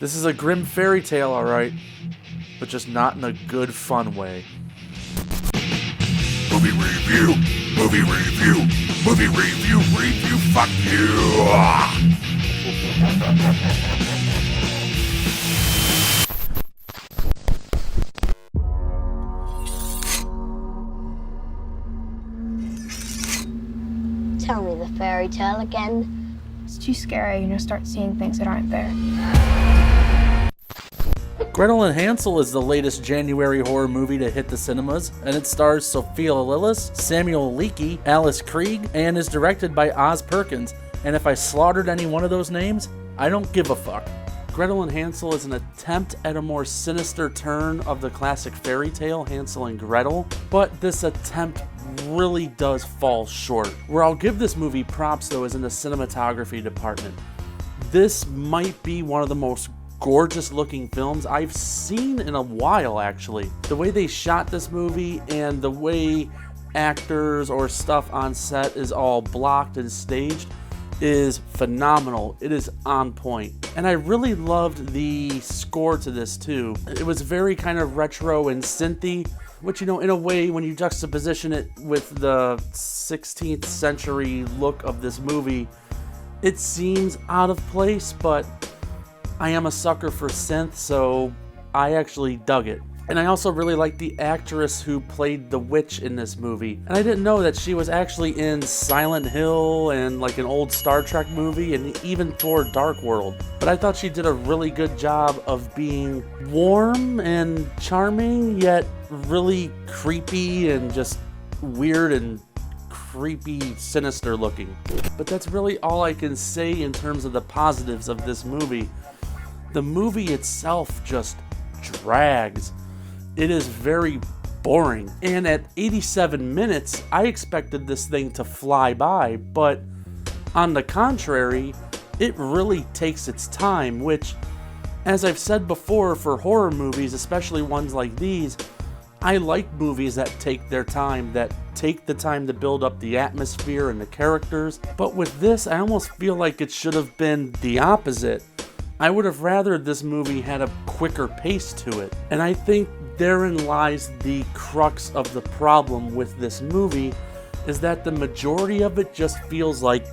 This is a grim fairy tale, alright, but just not in a good, fun way. Movie review, movie review, movie review, fuck you! Tell me the fairy tale again. It's too scary, start seeing things that aren't there. Gretel and Hansel is the latest January horror movie to hit the cinemas, and it stars Sophia Lillis, Samuel Leakey, Alice Krieg, and is directed by Oz Perkins. And if I slaughtered any one of those names, I don't give a fuck. Gretel and Hansel is an attempt at a more sinister turn of the classic fairy tale Hansel and Gretel, but this attempt really does fall short. Where I'll give this movie props though is in the cinematography department. This might be one of the most gorgeous looking films I've seen in a while, actually. The way they shot this movie and the way actors or stuff on set is all blocked and staged is phenomenal. It is on point. And I really loved the score to this too. It was very kind of retro and synthy, which, in a way, when you juxtaposition it with the 16th century look of this movie, it seems out of place, but I am a sucker for synth, so I actually dug it. And I also really liked the actress who played the witch in this movie. And I didn't know that she was actually in Silent Hill and like an old Star Trek movie and even Thor Dark World. But I thought she did a really good job of being warm and charming, yet really creepy and just weird and creepy, sinister looking. But that's really all I can say in terms of the positives of this movie. The movie itself just drags. It is very boring. And at 87 minutes, I expected this thing to fly by, but on the contrary, it really takes its time, which, as I've said before, for horror movies, especially ones like these, I like movies that take their time, that take the time to build up the atmosphere and the characters. But with this, I almost feel like it should have been the opposite. I would have rather this movie had a quicker pace to it. And I think therein lies the crux of the problem with this movie, is that the majority of it just feels like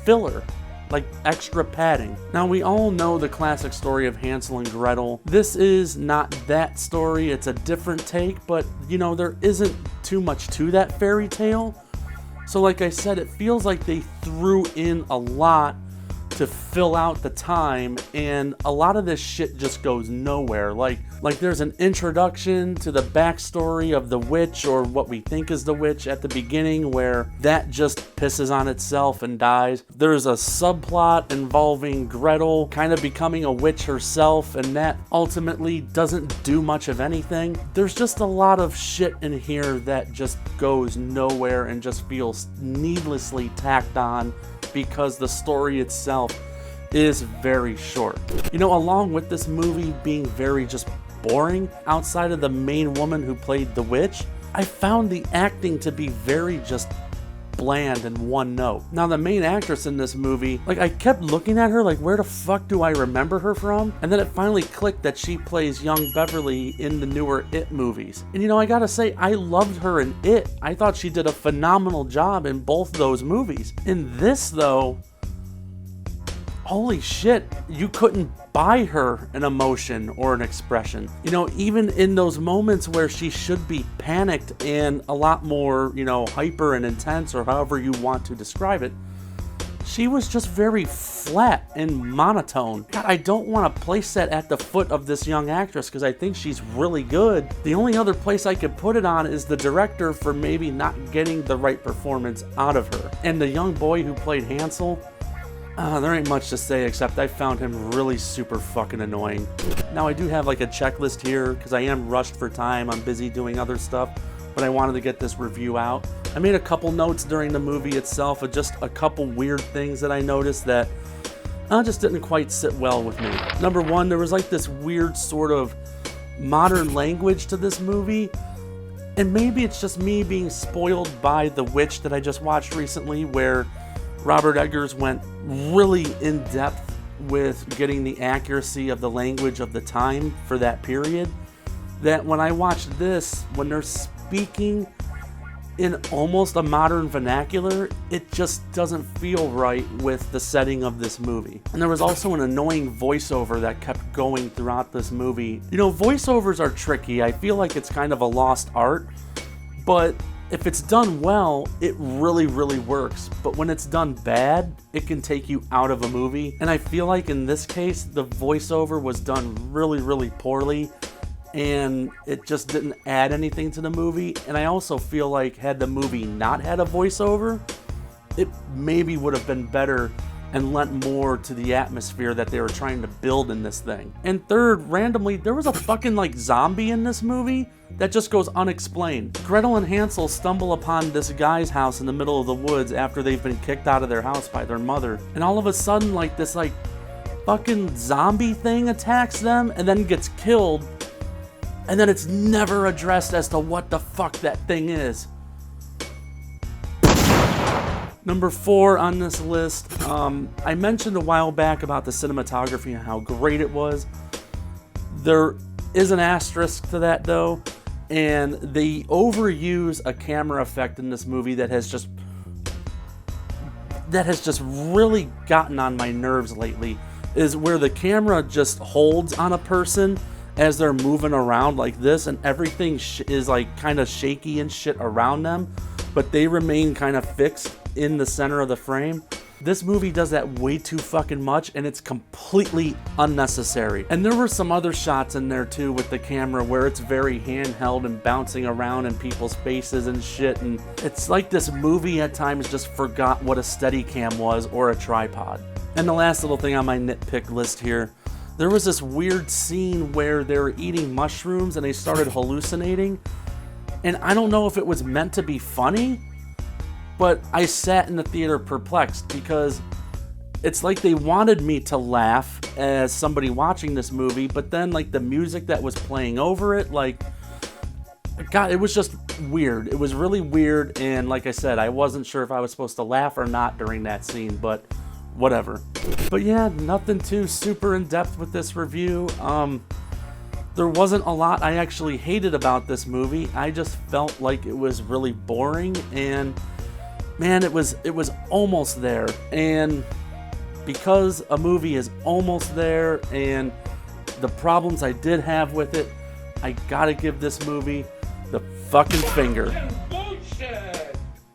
filler, like extra padding. Now, we all know the classic story of Hansel and Gretel. This is not that story, it's a different take, but there isn't too much to that fairy tale. So like I said, it feels like they threw in a lot to fill out the time, and a lot of this shit just goes nowhere. Like there's an introduction to the backstory of the witch, or what we think is the witch at the beginning, where that just pisses on itself and dies. There's a subplot involving Gretel kind of becoming a witch herself, and that ultimately doesn't do much of anything. There's just a lot of shit in here that just goes nowhere and just feels needlessly tacked on, because the story itself is very short. Along with this movie being very just boring, outside of the main woman who played the witch, I found the acting to be very just bland and one note. Now, the main actress in this movie, I kept looking at her where the fuck do I remember her from? And then it finally clicked that she plays young Beverly in the newer It movies. And I gotta say, I loved her in It. I thought she did a phenomenal job in both those movies. In this, though, holy shit, you couldn't buy her an emotion or an expression. Even in those moments where she should be panicked and a lot more, hyper and intense, or however you want to describe it, she was just very flat and monotone. God, I don't want to place that at the foot of this young actress, because I think she's really good. The only other place I could put it on is the director for maybe not getting the right performance out of her. And the young boy who played Hansel, there ain't much to say, except I found him really super fucking annoying. Now, I do have a checklist here, because I am rushed for time. I'm busy doing other stuff, but I wanted to get this review out. I made a couple notes during the movie itself of just a couple weird things that I noticed that just didn't quite sit well with me. Number one, there was this weird sort of modern language to this movie. And maybe it's just me being spoiled by The Witch that I just watched recently, where Robert Eggers went really in depth with getting the accuracy of the language of the time for that period, that when I watched this, when they're speaking in almost a modern vernacular, it just doesn't feel right with the setting of this movie. And there was also an annoying voiceover that kept going throughout this movie. You know, voiceovers are tricky. I feel like it's kind of a lost art, but if it's done well, it really, really works. But when it's done bad, it can take you out of a movie. And I feel like in this case, the voiceover was done really, really poorly, and it just didn't add anything to the movie. And I also feel like had the movie not had a voiceover, it maybe would have been better and lent more to the atmosphere that they were trying to build in this thing. And third, randomly, there was a fucking like zombie in this movie that just goes unexplained. Gretel and Hansel stumble upon this guy's house in the middle of the woods after they've been kicked out of their house by their mother. And all of a sudden, like this like fucking zombie thing attacks them and then gets killed. And then it's never addressed as to what the fuck that thing is. Number 4 on this list, I mentioned a while back about the cinematography and how great it was. There is an asterisk to that though, and they overuse a camera effect in this movie that has just really gotten on my nerves lately, is where the camera just holds on a person as they're moving around like this, and everything is like kind of shaky and shit around them, but they remain kind of fixed in the center of the frame. This movie does that way too fucking much, and it's completely unnecessary. And there were some other shots in there too with the camera where it's very handheld and bouncing around in people's faces and shit, and it's like this movie at times just forgot what a Steadicam was or a tripod. And the last little thing on my nitpick list here, there was this weird scene where they were eating mushrooms and they started hallucinating, and I don't know if it was meant to be funny, but I sat in the theater perplexed because it's like they wanted me to laugh as somebody watching this movie, but then like the music that was playing over it, like, God, it was just weird. It was really weird, and like I said, I wasn't sure if I was supposed to laugh or not during that scene, but whatever. But yeah, nothing too super in depth with this review. There wasn't a lot I actually hated about this movie. I just felt like it was really boring, and man, it was almost there. And because a movie is almost there and the problems I did have with it, I gotta give this movie the fucking finger.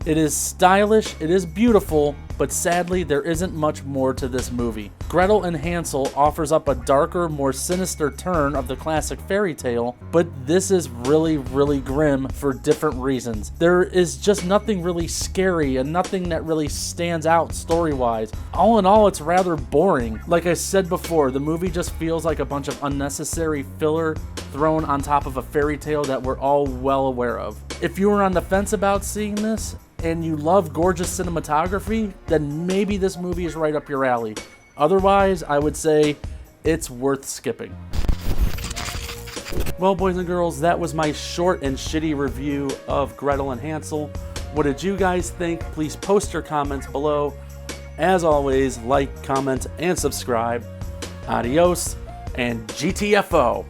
It is stylish, it is beautiful, but sadly there isn't much more to this movie. Gretel and Hansel offers up a darker, more sinister turn of the classic fairy tale, but this is really, really grim for different reasons. There is just nothing really scary and nothing that really stands out story-wise. All in all, it's rather boring. Like I said before, the movie just feels like a bunch of unnecessary filler thrown on top of a fairy tale that we're all well aware of. If you were on the fence about seeing this, and you love gorgeous cinematography, then maybe this movie is right up your alley. Otherwise, I would say it's worth skipping. Well, boys and girls, that was my short and shitty review of Gretel and Hansel. What did you guys think? Please post your comments below. As always, like, comment, and subscribe. Adios, and GTFO.